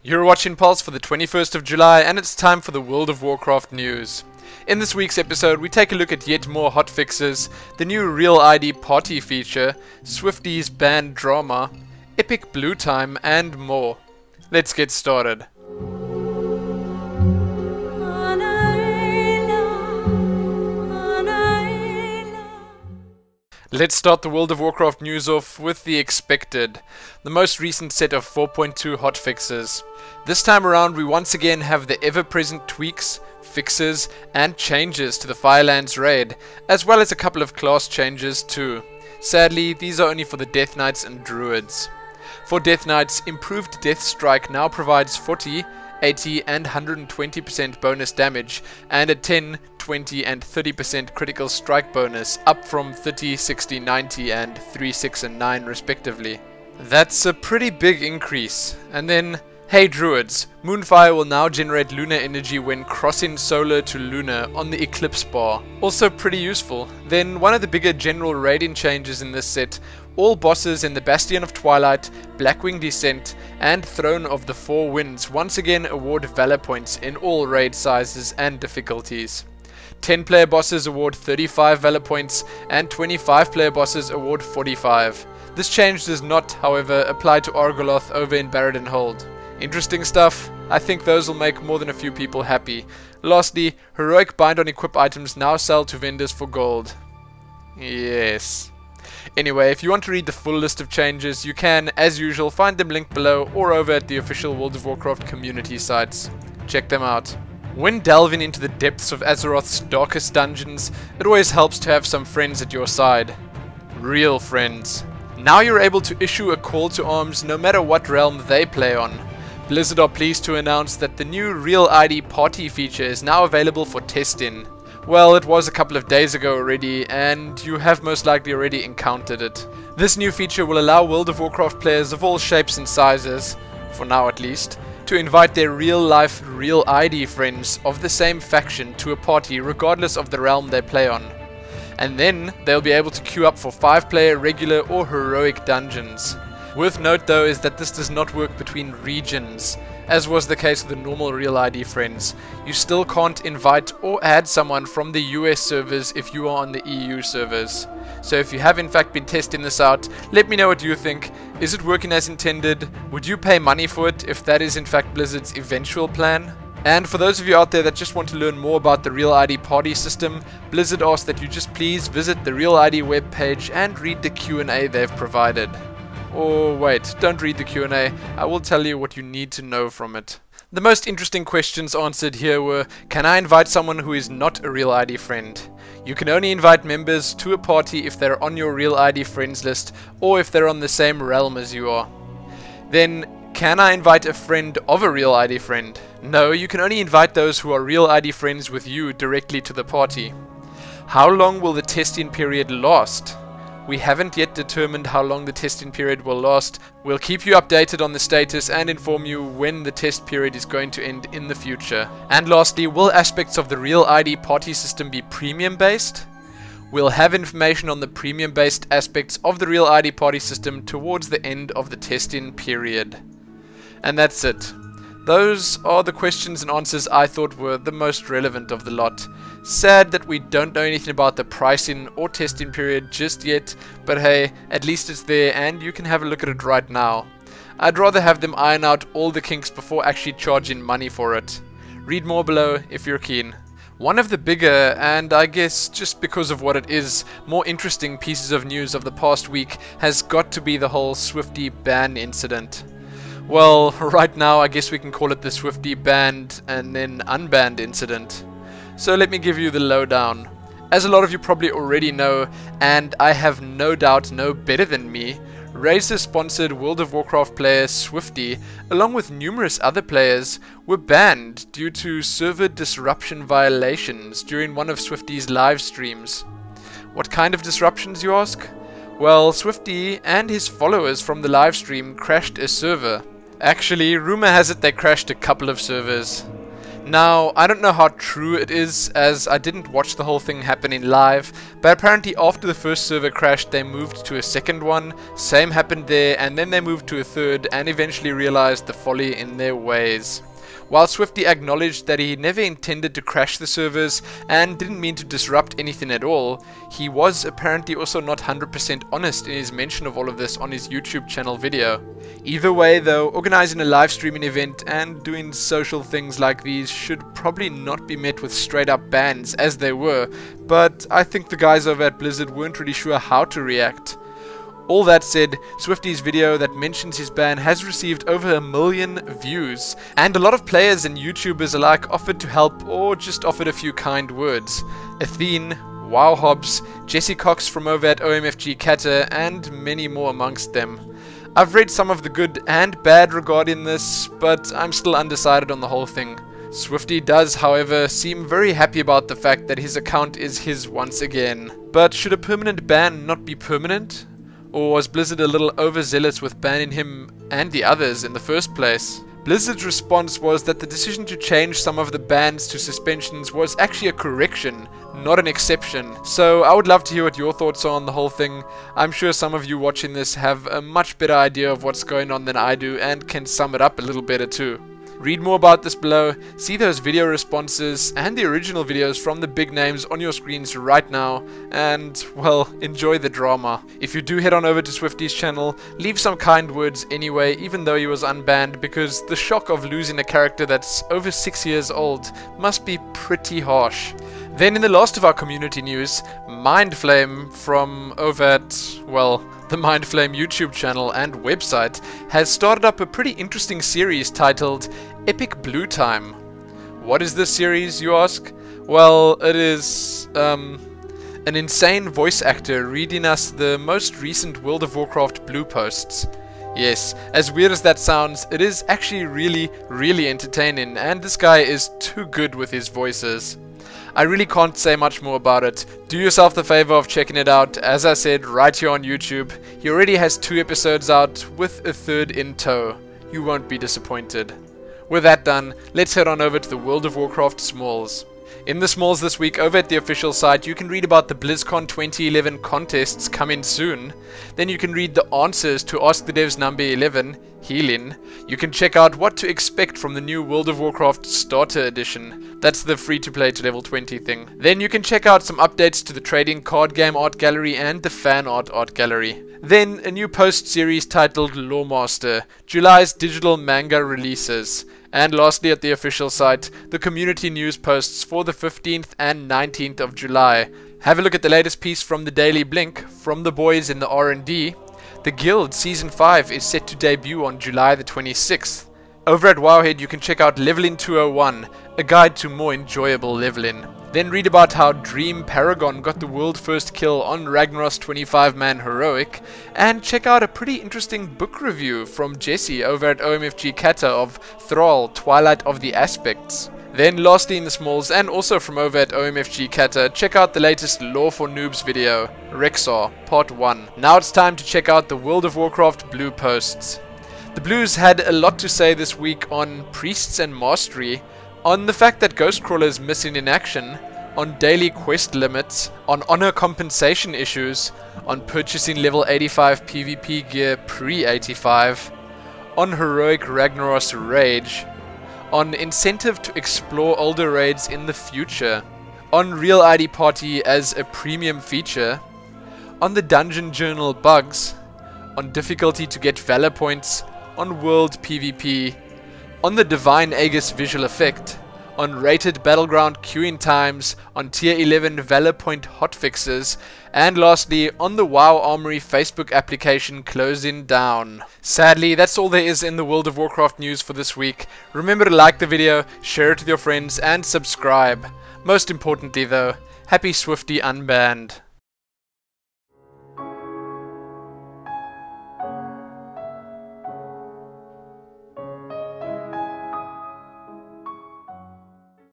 You're watching Pulse for the 21st of July, and it's time for the World of Warcraft news. In this week's episode, we take a look at yet more hotfixes, the new Real ID party feature, Swifty's Ban drama, epic blue time, and more. Let's get started. Let's start the World of Warcraft news off with the expected, the most recent set of 4.2 hotfixes. This time around we once again have the ever-present tweaks, fixes and changes to the Firelands raid, as well as a couple of class changes too. Sadly, these are only for the Death Knights and Druids. For Death Knights, improved Death Strike now provides 40, 80 and 120% bonus damage, and a 10, 20 and 30% critical strike bonus, up from 30, 60, 90 and 3, 6 and 9 respectively. That's a pretty big increase. And then, hey Druids, Moonfire will now generate lunar energy when crossing solar to lunar on the Eclipse bar. Also pretty useful. Then one of the bigger general raiding changes in this set, all bosses in the Bastion of Twilight, Blackwing Descent, and Throne of the Four Winds once again award Valor points in all raid sizes and difficulties. 10-player bosses award 35 Valor points, and 25-player bosses award 45. This change does not, however, apply to Argoloth over in Barradin Hold. Interesting stuff. I think those will make more than a few people happy. Lastly, heroic bind on equip items now sell to vendors for gold. Yes. Anyway, if you want to read the full list of changes, you can, as usual, find them linked below or over at the official World of Warcraft community sites. Check them out. When delving into the depths of Azeroth's darkest dungeons, it always helps to have some friends at your side. Real friends. Now you're able to issue a call to arms no matter what realm they play on. Blizzard are pleased to announce that the new Real ID party feature is now available for testing. Well, it was a couple of days ago already, and you have most likely already encountered it. This new feature will allow World of Warcraft players of all shapes and sizes, for now at least, to invite their real-life, Real ID friends of the same faction to a party regardless of the realm they play on. And then, they'll be able to queue up for 5-player regular or heroic dungeons. Worth note though is that this does not work between regions, as was the case with the normal Real ID friends. You still can't invite or add someone from the US servers if you are on the EU servers. So if you have in fact been testing this out, let me know what you think. Is it working as intended? Would you pay money for it if that is in fact Blizzard's eventual plan? And for those of you out there that just want to learn more about the Real ID party system, Blizzard asks that you just please visit the Real ID webpage and read the Q&A they've provided. Or wait, don't read the Q&A, I will tell you what you need to know from it. The most interesting questions answered here were, can I invite someone who is not a Real ID friend? You can only invite members to a party if they're on your Real ID friends list or if they're on the same realm as you are. Then, can I invite a friend of a Real ID friend? No, you can only invite those who are Real ID friends with you directly to the party. How long will the testing period last? We haven't yet determined how long the testing period will last. We'll keep you updated on the status and inform you when the test period is going to end in the future. And lastly, will aspects of the Real ID party system be premium based? We'll have information on the premium based aspects of the Real ID party system towards the end of the testing period. And that's it. Those are the questions and answers I thought were the most relevant of the lot. Sad that we don't know anything about the pricing or testing period just yet, but hey, at least it's there and you can have a look at it right now. I'd rather have them iron out all the kinks before actually charging money for it. Read more below if you're keen. One of the bigger, and I guess just because of what it is, more interesting pieces of news of the past week has got to be the whole Swifty Ban incident. Well, right now I guess we can call it the Swifty banned and then unbanned incident. So let me give you the lowdown. As a lot of you probably already know, and I have no doubt know better than me, Razer-sponsored World of Warcraft player Swifty, along with numerous other players, were banned due to server disruption violations during one of Swifty's live streams. What kind of disruptions, you ask? Well, Swifty and his followers from the live stream crashed a server. Actually, rumor has it they crashed a couple of servers. Now, I don't know how true it is, as I didn't watch the whole thing happening live, but apparently after the first server crashed they moved to a second one, same happened there, and then they moved to a third and eventually realized the folly in their ways. While Swifty acknowledged that he never intended to crash the servers and didn't mean to disrupt anything at all, he was apparently also not 100% honest in his mention of all of this on his YouTube channel video. Either way though, organizing a live streaming event and doing social things like these should probably not be met with straight up bans as they were, but I think the guys over at Blizzard weren't really sure how to react. All that said, Swifty's video that mentions his ban has received over 1 million views, and a lot of players and YouTubers alike offered to help or just offered a few kind words. Athene, WowHobs, Jesse Cox from over at OMFG Kata, and many more amongst them. I've read some of the good and bad regarding this, but I'm still undecided on the whole thing. Swifty does, however, seem very happy about the fact that his account is his once again. But should a permanent ban not be permanent? Or was Blizzard a little overzealous with banning him and the others in the first place? Blizzard's response was that the decision to change some of the bans to suspensions was actually a correction, not an exception. So I would love to hear what your thoughts are on the whole thing. I'm sure some of you watching this have a much better idea of what's going on than I do and can sum it up a little better too. Read more about this below, see those video responses and the original videos from the big names on your screens right now, and, well, enjoy the drama. If you do head on over to Swifty's channel, leave some kind words anyway, even though he was unbanned, because the shock of losing a character that's over 6 years old must be pretty harsh. Then in the last of our community news, Mindflame from over at, well, the Mindflame YouTube channel and website has started up a pretty interesting series titled Epic Blue Time. What is this series, you ask? Well, it is an insane voice actor reading us the most recent World of Warcraft blue posts. Yes, as weird as that sounds, it is actually really entertaining, and this guy is too good with his voices. I really can't say much more about it. Do yourself the favor of checking it out, as I said, right here on YouTube. He already has 2 episodes out, with a 3rd in tow. You won't be disappointed. With that done, let's head on over to the World of Warcraft Smalls. In the Smalls this week, over at the official site, you can read about the BlizzCon 2011 contests coming soon. Then you can read the answers to Ask the Devs number 11, Healing. You can check out what to expect from the new World of Warcraft Starter Edition. That's the free-to-play to level 20 thing. Then you can check out some updates to the trading card game art gallery and the fan art gallery. Then a new post series titled Lawmaster, July's digital manga releases. And lastly, at the official site, the community news posts for the 15th and 19th of July. Have a look at the latest piece from the Daily Blink, from the boys in the R&D. The Guild Season 5 is set to debut on July the 26th. Over at Wowhead you can check out Leveling 201, a guide to more enjoyable leveling. Then read about how Dream Paragon got the world first kill on Ragnarok's 25-man heroic, and check out a pretty interesting book review from Jesse over at OMFG Kata of Thrall, Twilight of the Aspects. Then lastly in the Smalls, and also from over at OMFG Kata, check out the latest Lore for Noobs video, Rexar, Part 1. Now it's time to check out the World of Warcraft blue posts. The Blues had a lot to say this week on Priests and Mastery, on the fact that Ghostcrawler is missing in action, on daily quest limits, on honor compensation issues, on purchasing level 85 PvP gear pre-85, on heroic Ragnarok's Rage, on incentive to explore older raids in the future, on Real ID Party as a premium feature, on the Dungeon Journal bugs, on difficulty to get Valor points, on World PvP, on the Divine Aegis visual effect, on rated Battleground queuing times, on Tier 11 Valor Point hotfixes, and lastly on the WoW Armory Facebook application closing down. Sadly, that's all there is in the World of Warcraft news for this week. Remember to like the video, share it with your friends, and subscribe. Most importantly though, happy Swifty Unbanned.